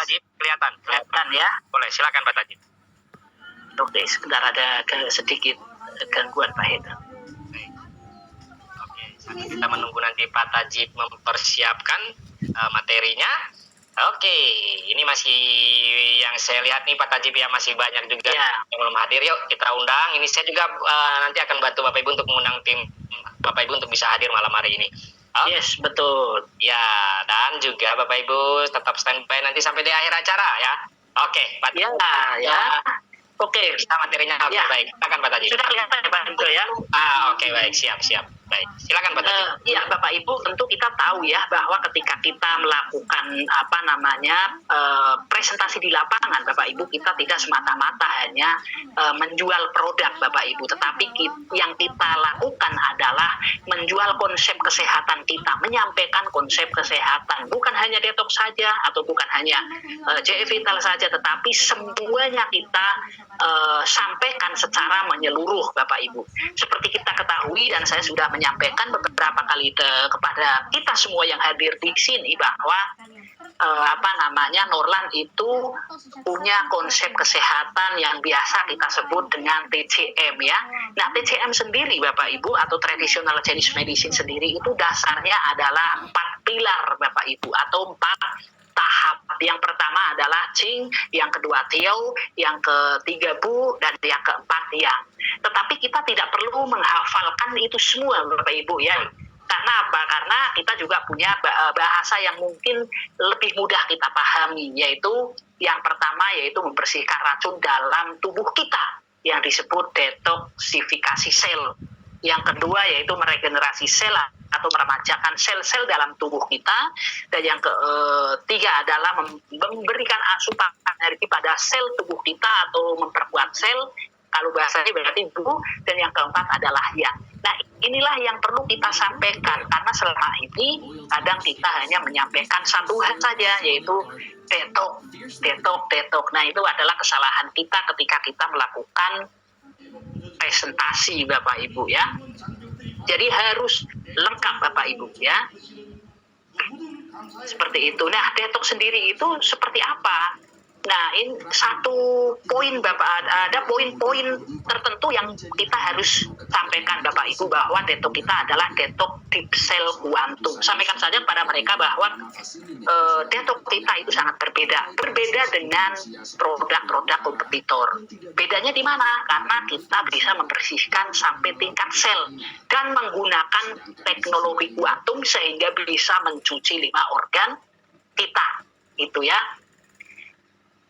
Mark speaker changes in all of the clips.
Speaker 1: Tajib, kelihatan.
Speaker 2: Kelihatan ya.
Speaker 1: Boleh, silakan Pak Tajib.
Speaker 2: Oke, sebentar ada sedikit gangguan Pak Hendra.
Speaker 1: Baik. Oke, sambil kita menunggu nanti Pak Tajib mempersiapkan materinya. Oke, ini masih yang saya lihat nih Pak Tajib ya, masih banyak juga yang belum hadir. Yuk kita undang. Ini saya juga nanti akan bantu Bapak Ibu untuk mengundang tim Bapak Ibu untuk bisa hadir malam hari ini.
Speaker 2: Yes, betul.
Speaker 1: Ya, dan juga Bapak Ibu tetap standby nanti sampai di akhir acara ya. Oke, Pak Tajib.
Speaker 2: Ya. Oke,
Speaker 1: kita materinya. Oke, baik. Silakan Pak Tajib.
Speaker 2: Sudah kelihatan ya Pak Hendra ya?
Speaker 1: Oke, baik. Siap. Baik, silakan Pak Tajib.
Speaker 2: Iya, Bapak Ibu, tentu kita tahu ya bahwa ketika kita melakukan presentasi di lapangan, Bapak Ibu, kita tidak semata-mata hanya menjual produk, Bapak Ibu, tetapi yang kita lakukan adalah menjual konsep kesehatan kita, menyampaikan konsep kesehatan, bukan hanya detox saja atau bukan hanya JE Vital saja, tetapi semuanya kita sampaikan secara menyeluruh, Bapak Ibu. Seperti kita ketahui dan saya sudah menyampaikan beberapa kali kepada kita semua yang hadir di sini bahwa Norlan itu punya konsep kesehatan yang biasa kita sebut dengan TCM ya. Nah, TCM sendiri Bapak Ibu atau Traditional Chinese Medicine sendiri itu dasarnya adalah 4 pilar Bapak Ibu atau 4 tahap. Yang pertama adalah Qing, yang kedua Tiao, yang ketiga Bu, dan yang keempat Yang. Tetapi kita tidak perlu menghafalkan itu semua Bapak Ibu ya. Karena apa? Karena kita juga punya bahasa yang mungkin lebih mudah kita pahami, yaitu yang pertama yaitu membersihkan racun dalam tubuh kita yang disebut detoksifikasi sel. Yang kedua yaitu meregenerasi sel atau meremajakan sel-sel dalam tubuh kita. Dan yang ketiga adalah memberikan asupan energi pada sel tubuh kita atau memperkuat sel. Kalau bahasanya berarti Bu. Dan yang keempat adalah Yang. Nah, inilah yang perlu kita sampaikan karena selama ini kadang kita hanya menyampaikan satu hal saja, yaitu detok. Nah, itu adalah kesalahan kita ketika kita melakukan presentasi Bapak Ibu ya. Jadi harus lengkap Bapak Ibu ya. Seperti itu. Nah, detok sendiri itu seperti apa? Nah, ini satu poin Bapak, ada poin-poin tertentu yang kita harus sampaikan Bapak Ibu bahwa detok kita adalah detok deep cell quantum. Sampaikan saja kepada mereka bahwa detok kita itu sangat berbeda dengan produk-produk kompetitor. Bedanya di mana? Karena kita bisa membersihkan sampai tingkat sel dan menggunakan teknologi kuantum sehingga bisa mencuci 5 organ kita, itu ya.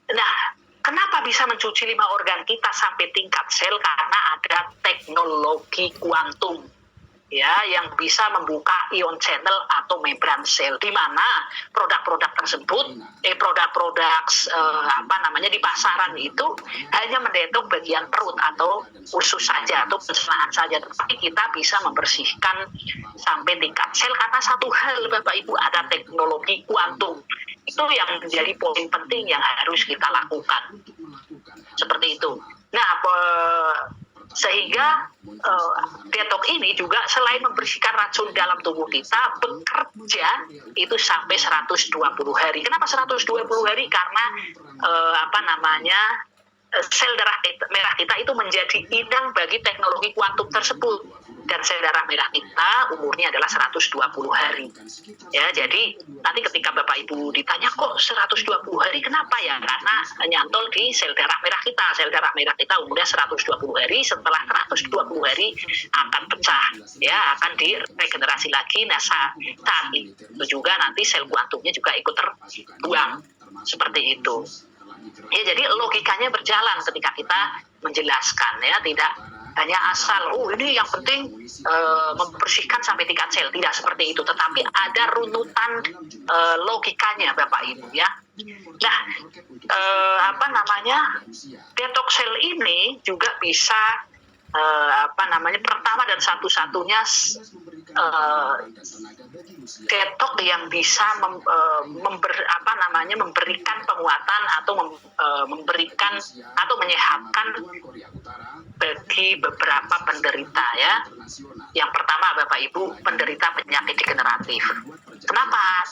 Speaker 2: Nah, kenapa bisa mencuci 5 organ kita sampai tingkat sel? Karena ada teknologi kuantum ya yang bisa membuka ion channel atau membran sel, di mana produk-produk tersebut di pasaran itu hanya mendetok bagian perut atau usus saja atau pencernaan saja, tetapi kita bisa membersihkan sampai tingkat sel karena satu hal Bapak Ibu, ada teknologi kuantum. Itu yang menjadi poin penting yang harus kita lakukan. Seperti itu. Nah, sehingga detok ini juga selain membersihkan racun dalam tubuh kita, bekerja itu sampai 120 hari. Kenapa 120 hari? Karena sel darah merah kita itu menjadi inang bagi teknologi kuantum tersebut. Dan sel darah merah kita umurnya adalah 120 hari. Ya, jadi nanti ketika Bapak Ibu ditanya kok 120 hari kenapa ya? Karena nyantol di sel darah merah kita. Sel darah merah kita umurnya 120 hari, setelah 120 hari akan pecah. Ya, akan diregenerasi lagi. Nah, saat itu juga nanti sel kuantumnya juga ikut terbuang. Seperti itu. Ya, jadi logikanya berjalan ketika kita menjelaskan ya, tidak hanya asal ini yang penting membersihkan sampai tingkat sel, tidak seperti itu, tetapi ada runutan logikanya Bapak Ibu ya. Nah, detox sel ini juga bisa pertama dan satu-satunya detok yang bisa memberikan penguatan atau memberikan atau menyehatkan bagi beberapa penderita ya. Yang pertama Bapak Ibu, penderita penyakit degeneratif. Kenapa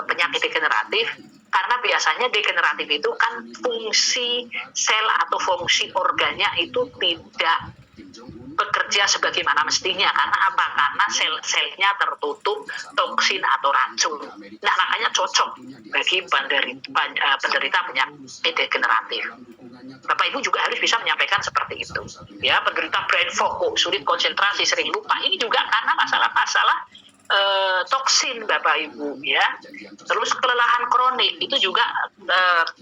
Speaker 2: penyakit degeneratif? Karena biasanya degeneratif itu kan fungsi sel atau fungsi organnya itu tidak bekerja sebagaimana mestinya. Karena apa? Karena sel-selnya tertutup toksin atau racun. Nah, makanya cocok bagi penderita penyakit degeneratif. Bapak Ibu juga harus bisa menyampaikan seperti itu. Ya, penderita brain fog, sulit konsentrasi, sering lupa. Ini juga karena masalah-masalah toksin, Bapak Ibu, ya. Terus kelelahan kronik itu juga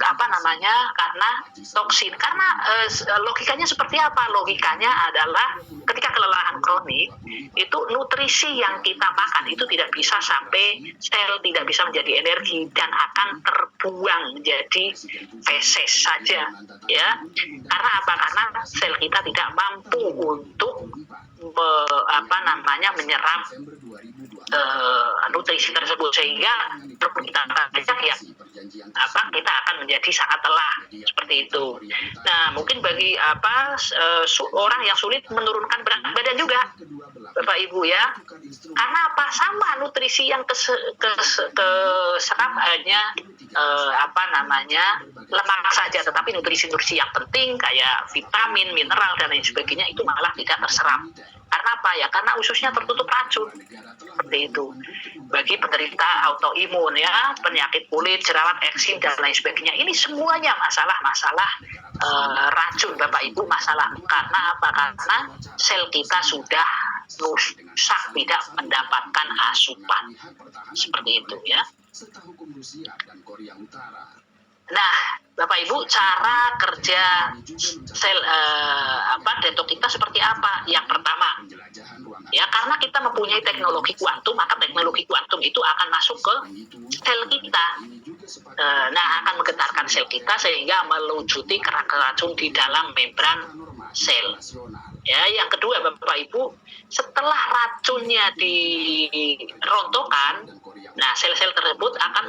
Speaker 2: karena toksin. Karena logikanya seperti apa? Logikanya adalah ketika kelelahan kronik itu nutrisi yang kita makan itu tidak bisa sampai sel, tidak bisa menjadi energi dan akan terbuang menjadi feses saja, ya. Karena apa? Karena sel kita tidak mampu untuk menyerap nutrisi tersebut, sehingga kita kita akan menjadi sangat lelah seperti itu. Nah, mungkin bagi orang yang sulit menurunkan berat badan juga, Bapak Ibu, ya, karena apa? Sama nutrisi yang keserap hanya lemak saja, tetapi nutrisi-nutrisi yang penting kayak vitamin, mineral dan lain sebagainya itu malah tidak terserap. Karena apa ya? Karena ususnya tertutup racun. Seperti itu. Bagi penderita autoimun, ya, penyakit kulit, jerawat, eksim dan lain sebagainya, ini semuanya masalah-masalah racun, Bapak Ibu, masalah. Karena apa? Karena sel kita sudah rusak, tidak mendapatkan asupan. Seperti itu, ya. Nah, Bapak Ibu, cara kerja sel detox kita seperti apa? Yang pertama, ya, karena kita mempunyai teknologi kuantum, maka teknologi kuantum itu akan masuk ke sel kita. Akan menggetarkan sel kita sehingga melucuti kerak racun di dalam membran sel. Ya, yang kedua, Bapak Ibu, setelah racunnya dirontokkan, nah, sel-sel tersebut akan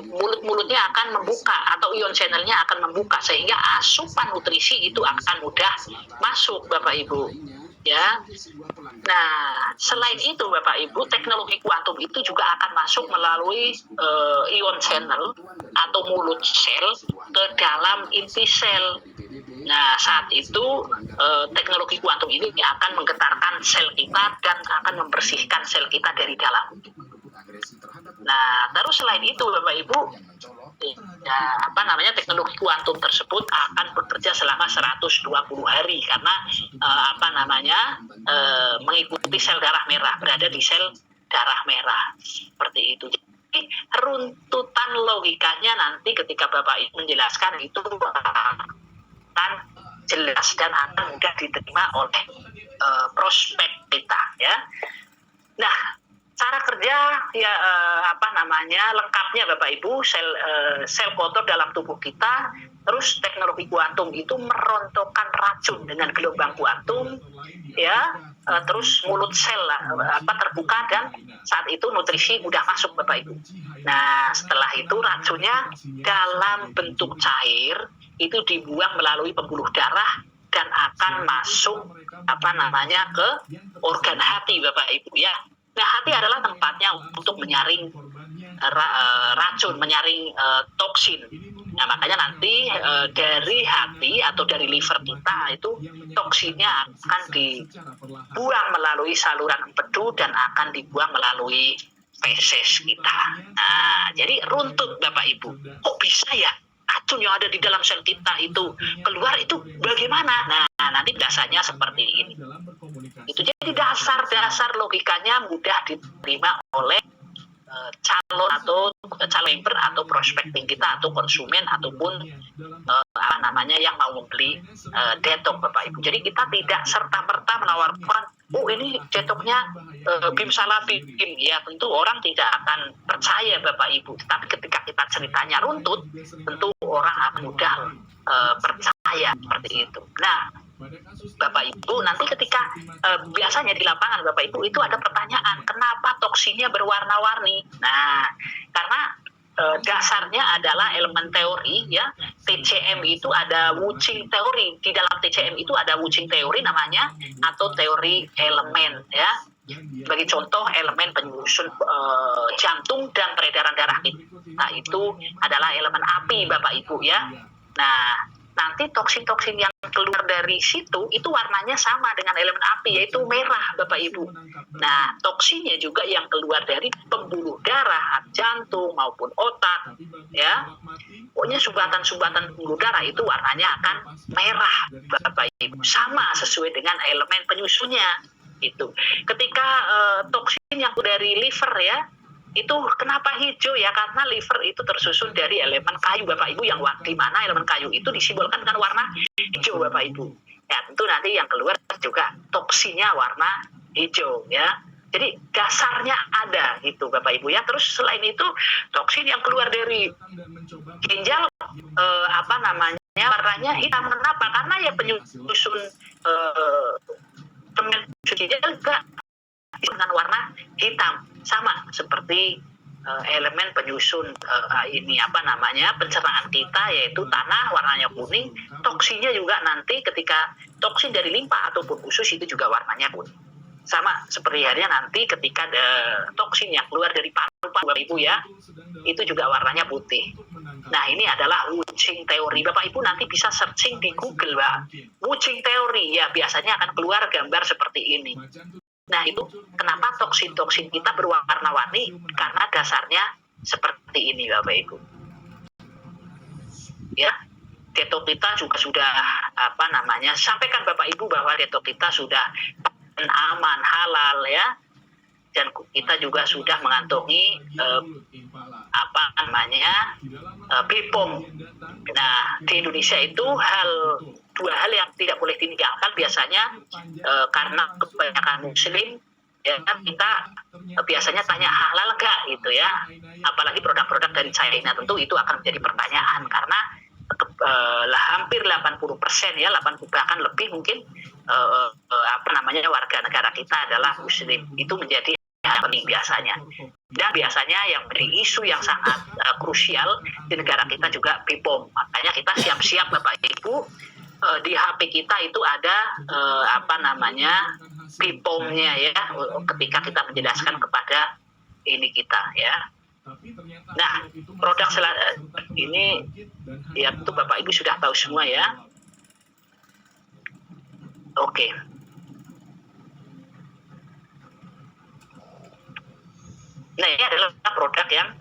Speaker 2: mulut-mulutnya akan membuka atau ion channelnya akan membuka sehingga asupan nutrisi itu akan mudah masuk, Bapak Ibu. Ya. Nah, selain itu, Bapak Ibu, teknologi kuantum itu juga akan masuk melalui ion channel atau mulut sel ke dalam inti sel. Nah, saat itu teknologi kuantum ini akan menggetarkan sel kita dan akan membersihkan sel kita dari dalam. Nah, terus selain itu, Bapak Ibu, teknologi kuantum tersebut akan bekerja selama 120 hari karena mengikuti sel darah merah, berada di sel darah merah. Seperti itu. Jadi runtutan logikanya nanti ketika Bapak Ibu menjelaskan itu akan jelas dan akan mudah diterima oleh prospek kita, ya. Nah, cara kerja ya lengkapnya, Bapak Ibu, sel kotor dalam tubuh kita, terus teknologi kuantum itu merontokkan racun dengan gelombang kuantum, ya, terus mulut sel terbuka dan saat itu nutrisi mudah masuk, Bapak Ibu. Nah, setelah itu racunnya dalam bentuk cair itu dibuang melalui pembuluh darah dan akan masuk ke organ hati, Bapak Ibu, ya. Nah, hati adalah tempatnya untuk menyaring racun, menyaring toksin. Nah, makanya nanti dari hati atau dari liver kita itu toksinnya akan dibuang melalui saluran empedu dan akan dibuang melalui feses kita. Nah, jadi runtut, Bapak Ibu. Kok bisa ya racun yang ada di dalam sel kita itu keluar, itu bagaimana? Nah, nanti dasarnya seperti ini. Itu jadi dasar logikanya mudah diterima oleh calon member atau prospecting kita atau konsumen ataupun yang mau membeli detox, Bapak Ibu. Jadi kita tidak serta-merta menawarkan, ini detoxnya BIM salah BIM. Ya, tentu orang tidak akan percaya, Bapak Ibu. Tapi ketika kita ceritanya runtut, tentu orang akan mudah percaya seperti itu. Nah, Bapak Ibu, nanti ketika biasanya di lapangan, Bapak Ibu, itu ada pertanyaan, kenapa toksinnya berwarna-warni? Nah, karena dasarnya adalah elemen teori, ya. TCM itu ada Wuching teori. Di dalam TCM itu ada Wuching teori namanya, atau teori elemen, ya. Sebagai contoh, elemen penyusun jantung dan peredaran darah kita itu adalah elemen api, Bapak Ibu ya. Nah, nanti toksin-toksin yang keluar dari situ itu warnanya sama dengan elemen api, yaitu merah, Bapak Ibu. Nah, toksinnya juga yang keluar dari pembuluh darah, jantung maupun otak, ya. Pokoknya sumbatan-sumbatan pembuluh darah itu warnanya akan merah, Bapak Ibu. Sama sesuai dengan elemen penyusunnya. Itu. Ketika toksin yang dari liver ya, itu kenapa hijau ya, karena liver itu tersusun dari elemen kayu, Bapak Ibu, yang di mana elemen kayu itu disimbolkan dengan warna hijau, Bapak Ibu. Ya, tentu nanti yang keluar juga toksinnya warna hijau ya. Jadi dasarnya ada gitu, Bapak Ibu ya. Terus selain itu toksin yang keluar dari ginjal warnanya hitam. Kenapa? Karena ya penyusun ginjal juga dengan warna hitam, sama seperti elemen penyusun pencernaan kita, yaitu tanah warnanya kuning. Toksinnya juga nanti ketika toksin dari limpa ataupun usus itu juga warnanya kuning, sama seperti halnya nanti ketika toksin yang keluar dari paru-paru, Bapak Ibu ya, itu juga warnanya putih. Nah, ini adalah Wuching teori. Bapak Ibu nanti bisa searching di Google, Pak. Wuching teori ya, biasanya akan keluar gambar seperti ini. Nah, itu kenapa toksin-toksin kita berwarna-warni, karena dasarnya seperti ini, Bapak Ibu. Ya, detok kita juga sudah sampaikan Bapak Ibu bahwa detok kita sudah aman, halal ya. Dan kita juga sudah mengantongi BPOM. Nah, di Indonesia itu dua hal yang tidak boleh ditinggalkan biasanya, karena kebanyakan muslim ya, kita biasanya tanya halal enggak gitu ya, apalagi produk-produk dari China. Tentu itu akan menjadi pertanyaan karena hampir 80% ya, bahkan lebih mungkin warga negara kita adalah muslim. Itu menjadi hal penting biasanya. Dan biasanya yang menjadi isu yang sangat krusial di negara kita juga BPOM. Makanya kita siap-siap Bapak Ibu, di HP kita itu ada BPOM-nya ya, ketika kita menjelaskan kepada ini kita ya. Nah, produk ini ya itu Bapak Ibu sudah tahu semua ya. Oke. Nah, ini adalah produk yang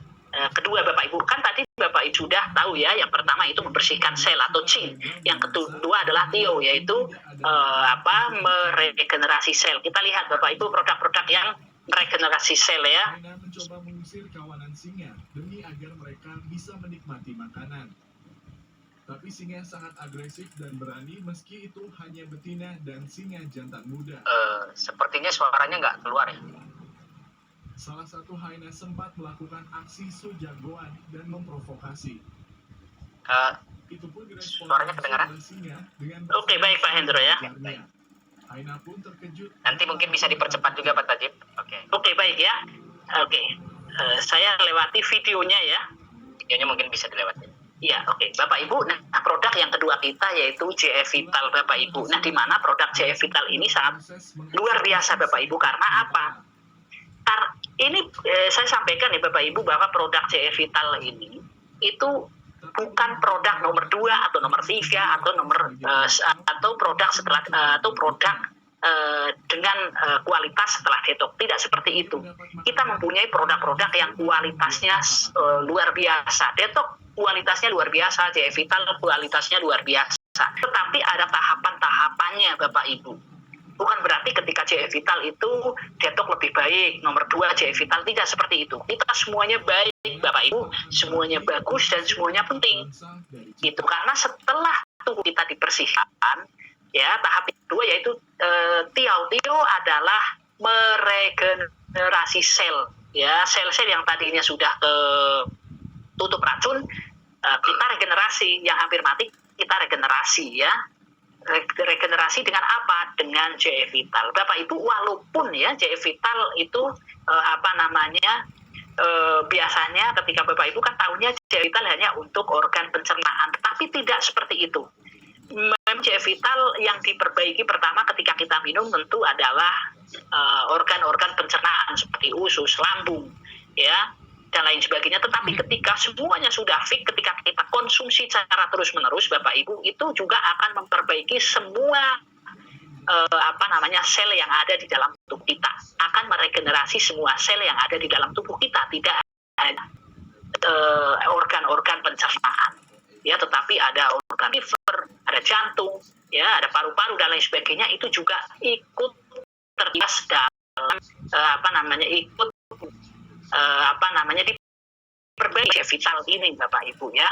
Speaker 2: kedua, Bapak Ibu. Kan tadi Bapak Ibu sudah tahu ya, yang pertama itu membersihkan sel atau Qin. Yang kedua adalah Tio, yaitu meregenerasi sel. Kita lihat Bapak Ibu produk-produk yang meregenerasi sel ya.
Speaker 3: Mencoba mengusir kawanan singa demi agar mereka bisa menikmati makanan. Tapi singa sangat agresif dan berani meski itu hanya betina dan singa jantan muda.
Speaker 1: Sepertinya suaranya nggak keluar ya.
Speaker 3: Salah satu hyena sempat melakukan aksi sojagoan dan memprovokasi. Itu pun direspon
Speaker 1: suaranya kedengaran?
Speaker 3: singa dengan
Speaker 2: Oke, baik Pak Hendro ya.
Speaker 3: Hyena pun terkejut.
Speaker 1: Nanti mungkin bisa dipercepat juga Pak Tajib.
Speaker 2: Oke, baik ya. Oke. Saya lewati videonya ya.
Speaker 1: Videonya mungkin bisa dilewati.
Speaker 2: Ya, oke. Bapak Ibu, nah produk yang kedua kita yaitu JF Vital, Bapak Ibu. Nah, di mana produk JF Vital ini sangat luar biasa Bapak Ibu, karena apa? Ini saya sampaikan ya Bapak Ibu bahwa produk JF Vital ini itu bukan produk nomor 2 atau nomor 3 atau atau produk setelah atau produk dengan kualitas setelah detok. Tidak seperti itu. Kita mempunyai produk-produk yang kualitasnya luar biasa. Detok kualitasnya luar biasa, JF Vital kualitasnya luar biasa. Tetapi ada tahapan-tahapannya Bapak Ibu. Bukan berarti ketika JF Vital itu detok lebih baik, nomor 2 JF Vital, tidak seperti itu. Kita semuanya baik Bapak Ibu, semuanya bagus dan semuanya penting. Gitu, karena setelah tubuh kita dibersihkan, ya tahap kedua yaitu Tio adalah meregenerasi sel. Ya, sel-sel yang tadinya sudah tutup racun, kita regenerasi, yang hampir mati kita regenerasi ya. Regenerasi dengan apa? Dengan JF Vital. Bapak Ibu, walaupun ya JF Vital itu biasanya ketika Bapak Ibu kan tahunya JF Vital hanya untuk organ pencernaan, tetapi tidak seperti itu. C vital yang diperbaiki pertama ketika kita minum tentu adalah organ-organ pencernaan seperti usus, lambung, ya, dan lain sebagainya. Tetapi ketika semuanya sudah fix, ketika kita konsumsi secara terus-menerus, Bapak Ibu, itu juga akan memperbaiki semua sel yang ada di dalam tubuh kita, akan meregenerasi semua sel yang ada di dalam tubuh kita, tidak ada organ-organ pencernaan, ya, tetapi ada organ liver, ada jantung, ya, ada paru-paru dan lain sebagainya, itu juga ikut terlibat dalam ikut diperbaiki C vital ini, Bapak Ibu, ya.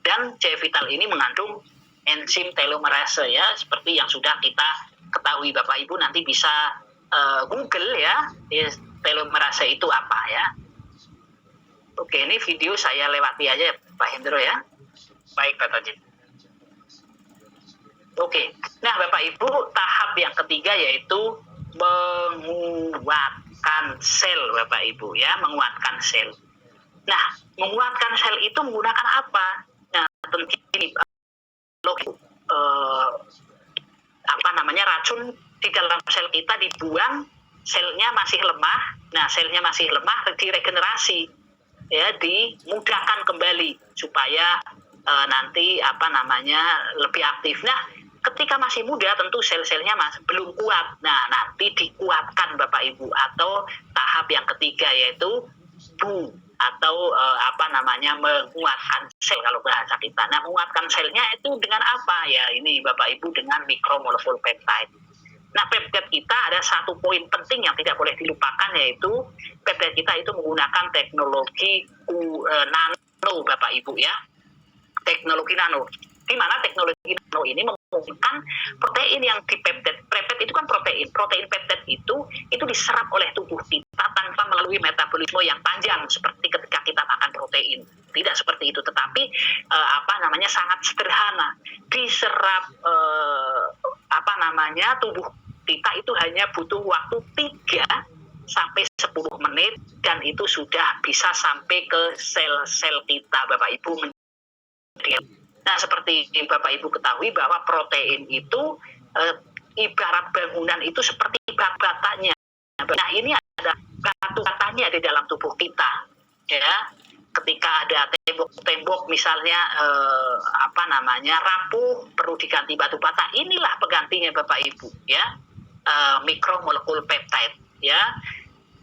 Speaker 2: Dan C vital ini mengandung enzim telomerase, ya, seperti yang sudah kita ketahui, Bapak Ibu, nanti bisa Google, ya, telomerase itu apa, ya. Oke, ini video saya lewati aja, Pak Hendro, ya.
Speaker 1: Baik, Pak Tajib.
Speaker 2: Oke, nah Bapak Ibu, tahap yang ketiga yaitu menguatkan sel, Bapak Ibu, ya, menguatkan sel. Nah, menguatkan sel itu menggunakan apa? Nah, tentu ini racun di dalam sel kita dibuang, selnya masih lemah. Nah, selnya masih lemah, diregenerasi, ya, dimudahkan kembali supaya nanti lebih aktif. Nah, ketika masih muda tentu sel-selnya masih belum kuat. Nah, nanti dikuatkan, Bapak Ibu, atau tahap yang ketiga yaitu atau menguatkan sel kalau bahasa kita. Nah, menguatkan selnya itu dengan apa? Ya, ini Bapak Ibu, dengan mikromolekul peptide. Nah, peptide kita ada satu poin penting yang tidak boleh dilupakan, yaitu peptide kita itu menggunakan teknologi nano, Bapak Ibu, ya. Teknologi nano. Di mana teknologi nano ini memungkinkan protein yang di peptide itu kan protein peptide itu diserap oleh tubuh kita tanpa melalui metabolisme yang panjang seperti ketika kita makan protein. Tidak seperti itu, tetapi sangat sederhana, diserap tubuh kita itu hanya butuh waktu 3 sampai 10 menit dan itu sudah bisa sampai ke sel-sel kita, Bapak Ibu. Nah, seperti Bapak Ibu ketahui bahwa protein itu ibarat bangunan itu seperti batanya. Nah, ini ada batu-batanya di dalam tubuh kita, ya. Ketika ada tembok misalnya rapuh, perlu diganti batu bata, inilah penggantinya, Bapak Ibu, ya. Mikromolekul peptide, ya.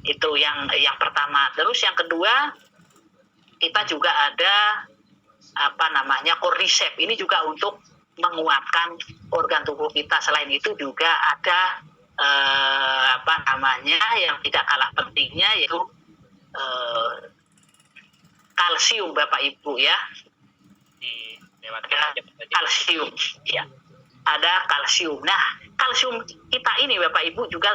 Speaker 2: Itu yang pertama. Terus yang kedua, kita juga ada cordyceps. Ini juga untuk menguatkan organ tubuh kita. Selain itu juga ada yang tidak kalah pentingnya yaitu kalsium, Bapak Ibu, ya. Kalsium, ya. Ada kalsium. Nah, kalsium kita ini, Bapak Ibu, juga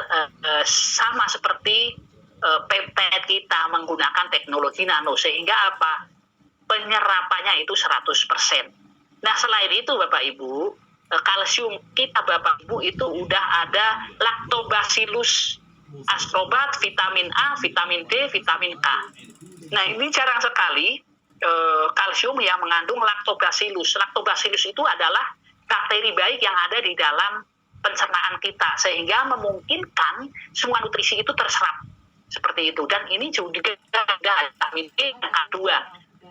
Speaker 2: sama seperti peptide kita menggunakan teknologi nano, sehingga apa? Penyerapannya itu 100%. Nah, selain itu, Bapak Ibu, kalsium kita, Bapak Ibu, itu udah ada lactobacillus ascorbate, vitamin A, vitamin D, vitamin K. Nah, ini jarang sekali kalsium yang mengandung lactobacillus. Lactobacillus itu adalah bakteri baik yang ada di dalam pencernaan kita, sehingga memungkinkan semua nutrisi itu terserap seperti itu. Dan ini juga ada vitamin D dan K2,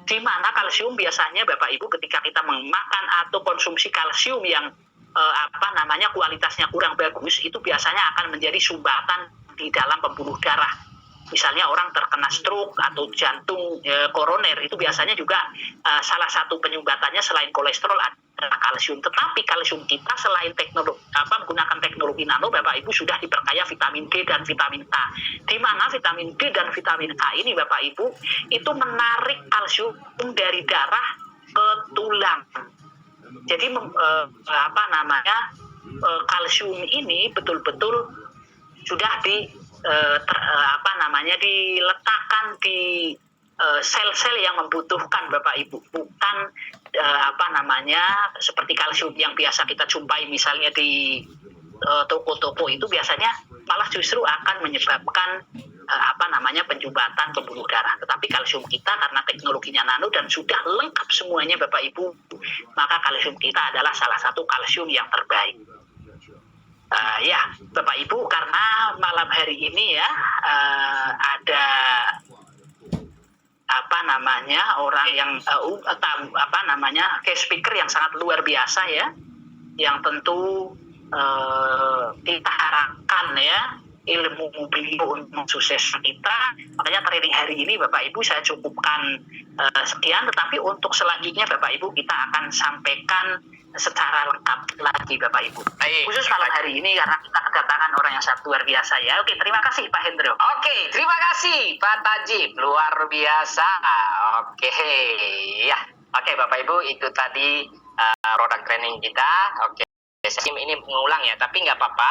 Speaker 2: di mana kalsium biasanya, Bapak Ibu, ketika kita memakan atau konsumsi kalsium yang kualitasnya kurang bagus, itu biasanya akan menjadi sumbatan di dalam pembuluh darah. Misalnya orang terkena stroke atau jantung koroner, itu biasanya juga salah satu penyumbatannya selain kolesterol adalah kalsium. Tetapi kalsium kita selain menggunakan teknologi nano, Bapak Ibu, sudah diperkaya vitamin D dan vitamin K. Di mana vitamin D dan vitamin K ini, Bapak Ibu, itu menarik kalsium dari darah ke tulang. Jadi kalsium ini betul-betul sudah diletakkan di sel-sel yang membutuhkan, Bapak Ibu, bukan seperti kalsium yang biasa kita jumpai misalnya di toko-toko. Itu biasanya malah justru akan menyebabkan penjubatan pembuluh darah. Tetapi kalsium kita karena teknologinya nano dan sudah lengkap semuanya Bapak Ibu, maka kalsium kita adalah salah satu kalsium yang terbaik. Ya Bapak Ibu, karena malam hari ini ya ada orang yang case speaker yang sangat luar biasa ya, yang tentu kita harapkan ya ilmu beliau untuk sukses kita. Makanya training hari ini Bapak Ibu saya cukupkan sekian, tetapi untuk selanjutnya Bapak Ibu kita akan sampaikan secara lengkap lagi Bapak Ibu.
Speaker 1: Baik.
Speaker 2: Khusus malam hari ini karena kita kedatangan orang yang sangat luar biasa ya. Oke, terima kasih Pak Hendro.
Speaker 1: Oke, terima kasih Pak Tajib, luar biasa. Oke, ya. Oke Bapak Ibu, itu tadi produk training kita. Oke, ini mengulang ya, tapi nggak apa-apa.